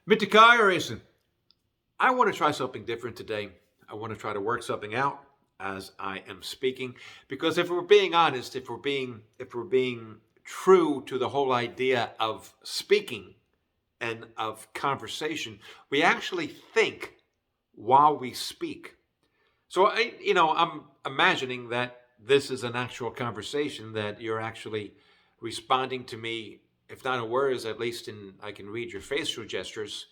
Mitakai Arison, I want to try something different today. I want to try to work something out as I am speaking, because if we're being honest, if we're being true to the whole idea of speaking and of conversation, we actually think while we speak. So I'm imagining that this is an actual conversation, that you're actually responding to me, if not in words, at least I can read your facial gestures.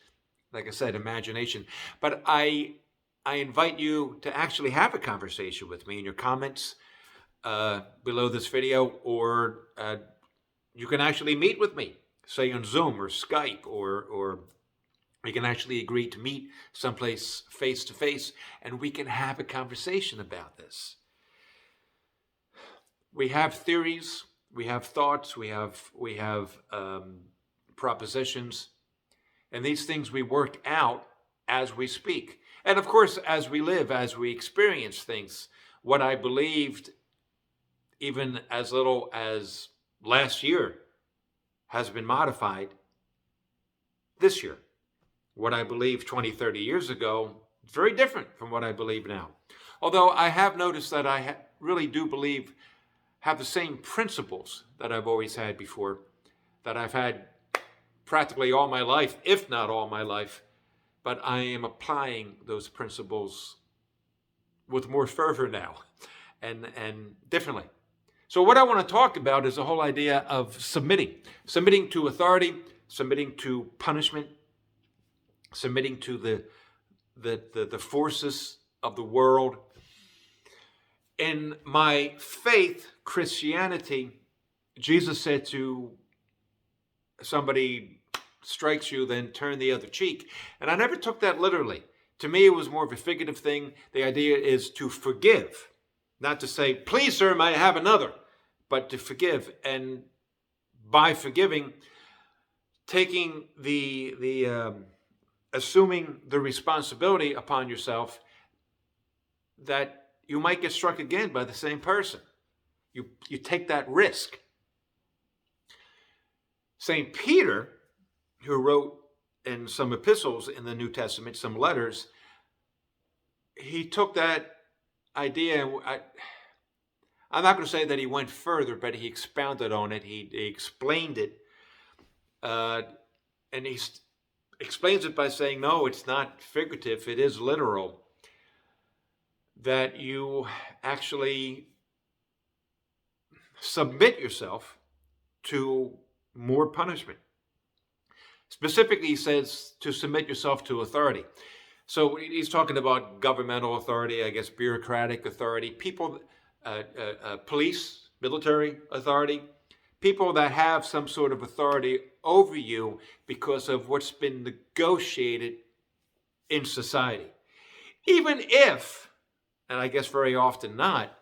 Like I said, imagination. But I invite you to actually have a conversation with me in your comments below this video, or you can actually meet with me, say on Zoom or Skype, or we can actually agree to meet someplace face to face, and we can have a conversation about this. We have theories, we have thoughts, we have propositions, and these things we work out as we speak. And of course, as we live, as we experience things. What I believed even as little as last year has been modified this year. What I believed 20, 30 years ago is very different from what I believe now. Although I have noticed that I really do believe have the same principles that I've always had before, that I've had practically all my life, if not all my life, but I am applying those principles with more fervor now and differently. So what I want to talk about is the whole idea of submitting to authority, submitting to punishment, submitting to the forces of the world. In my faith, Christianity, Jesus said to somebody strikes you, then turn the other cheek. And I never took that literally. To me, it was more of a figurative thing. The idea is to forgive, not to say, please, sir, may I have another, but to forgive. And by forgiving, taking assuming the responsibility upon yourself that you might get struck again by the same person. You take that risk. St. Peter, who wrote in some epistles in the New Testament, some letters, he took that idea, and I'm not going to say that he went further, but he expounded on it. He explained it, and he explains it by saying, no, it's not figurative, it is literal, that you actually submit yourself to more punishment. Specifically, he says to submit yourself to authority. So he's talking about governmental authority, I guess bureaucratic authority, people, police, military authority, people that have some sort of authority over you because of what's been negotiated in society. Even if, and I guess very often not,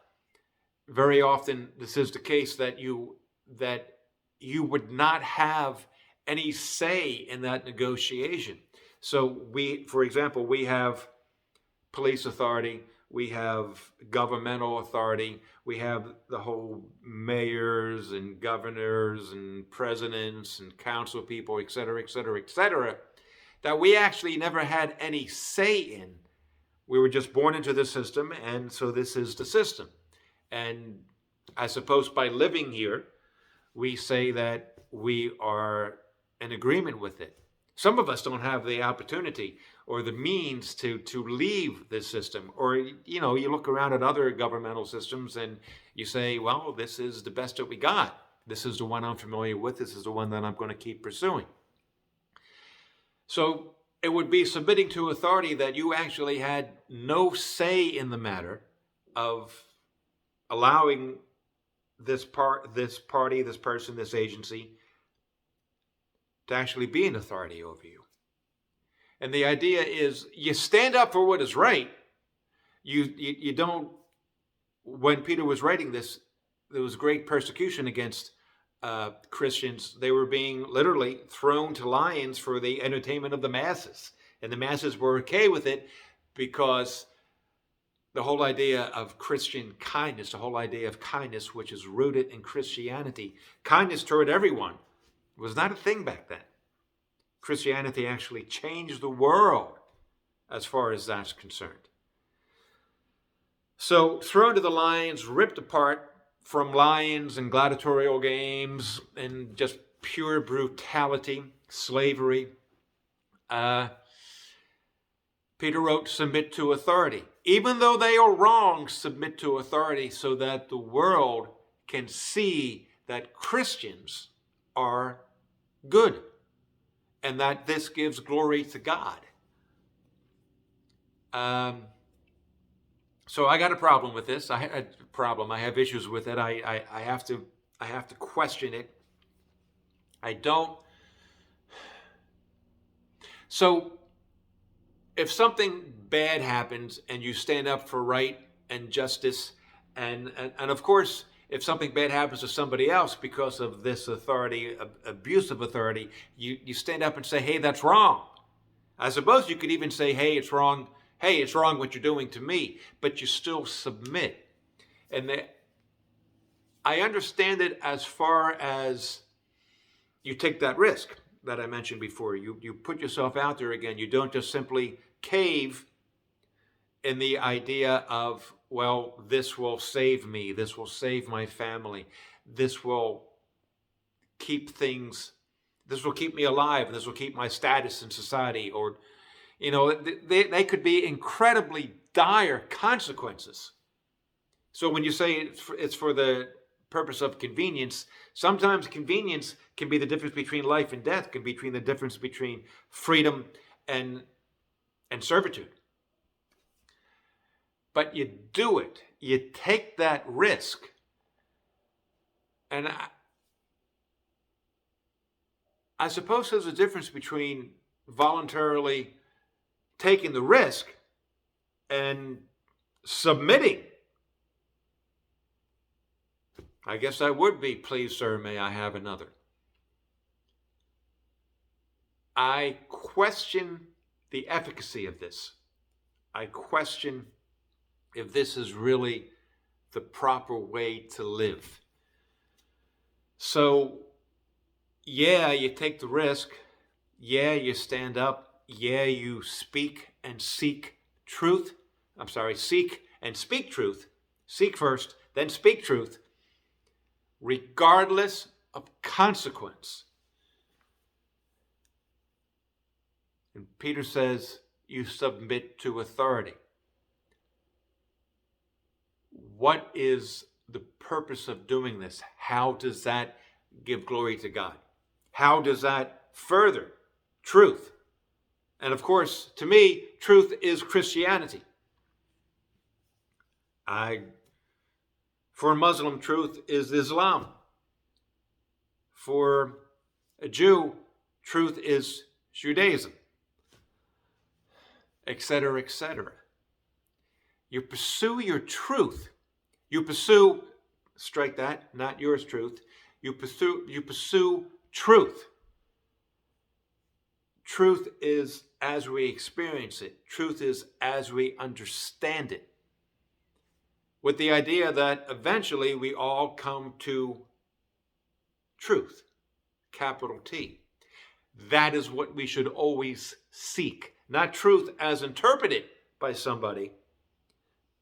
very often this is the case, that you would not have any say in that negotiation. So for example, we have police authority, we have governmental authority, we have the whole mayors and governors and presidents and council people, et cetera, et cetera, et cetera, that we actually never had any say in. We were just born into this system, and so this is the system. And I suppose by living here, we say that we are in agreement with it. Some of us don't have the opportunity or the means to leave this system. Or, you look around at other governmental systems and you say, well, this is the best that we got. This is the one I'm familiar with. This is the one that I'm going to keep pursuing. So it would be submitting to authority that you actually had no say in the matter of allowing this party, this person, this agency to actually be an authority over you. And the idea is you stand up for what is right. You don't, when Peter was writing this, there was great persecution against Christians. They were being literally thrown to lions for the entertainment of the masses. And the masses were okay with it because the whole idea of Christian kindness, the whole idea of kindness, which is rooted in Christianity, kindness toward everyone, was not a thing back then. Christianity actually changed the world as far as that's concerned. So thrown to the lions, ripped apart from lions and gladiatorial games and just pure brutality, slavery. Peter wrote, submit to authority. Even though they are wrong, submit to authority so that the world can see that Christians are good and that this gives glory to God. So I got a problem with this. I have issues with it. I have to question it. I don't. So if something bad happens and you stand up for right and justice, and of course, if something bad happens to somebody else because of this authority, abuse of authority, you stand up and say, hey, that's wrong. I suppose you could even say, hey, it's wrong. Hey, it's wrong what you're doing to me, but you still submit. And I understand it as far as you take that risk that I mentioned before. You put yourself out there again. You don't just simply cave in the idea of, well, this will save me. This will save my family. This will keep me alive. This will keep my status in society. Or, they could be incredibly dire consequences. So when you say it's for the purpose of convenience, sometimes convenience can be the difference between life and death, can be the difference between freedom and servitude. But you do it. You take that risk. And I suppose there's a difference between voluntarily taking the risk and submitting. I guess I would be, please, sir, may I have another? I question the efficacy of this. I question if this is really the proper way to live. So, yeah, you take the risk. Yeah, you stand up. Yeah, you speak and seek truth. Seek and speak truth. Seek first, then speak truth, regardless of consequence. And Peter says, you submit to authority. What is the purpose of doing this? How does that give glory to God? How does that further truth? And of course, to me, truth is Christianity. For a Muslim, truth is Islam. For a Jew, truth is Judaism, etc., etc. You pursue your truth. You pursue, strike that, not yours truth. You pursue truth. Truth is as we experience it. Truth is as we understand it. With the idea that eventually we all come to truth, capital T. That is what we should always seek. Not truth as interpreted by somebody,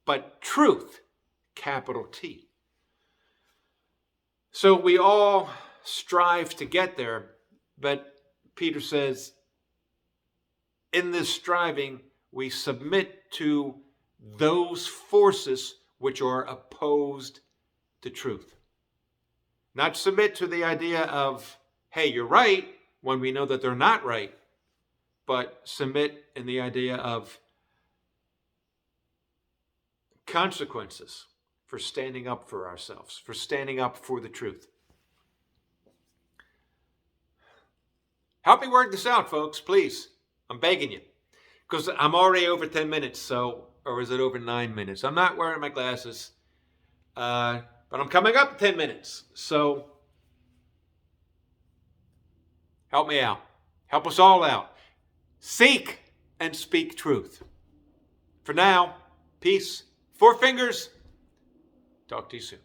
but truth, capital T. So we all strive to get there, but Peter says, in this striving, we submit to those forces which are opposed to truth. Not submit to the idea of, hey, you're right, when we know that they're not right, but submit in the idea of consequences for standing up for ourselves, for standing up for the truth. Help me work this out, folks, please. I'm begging you. Because I'm already over 10 minutes, or is it over 9 minutes? I'm not wearing my glasses, but I'm coming up 10 minutes. So help me out. Help us all out. Seek and speak truth. For now, peace. 4 fingers. Talk to you soon.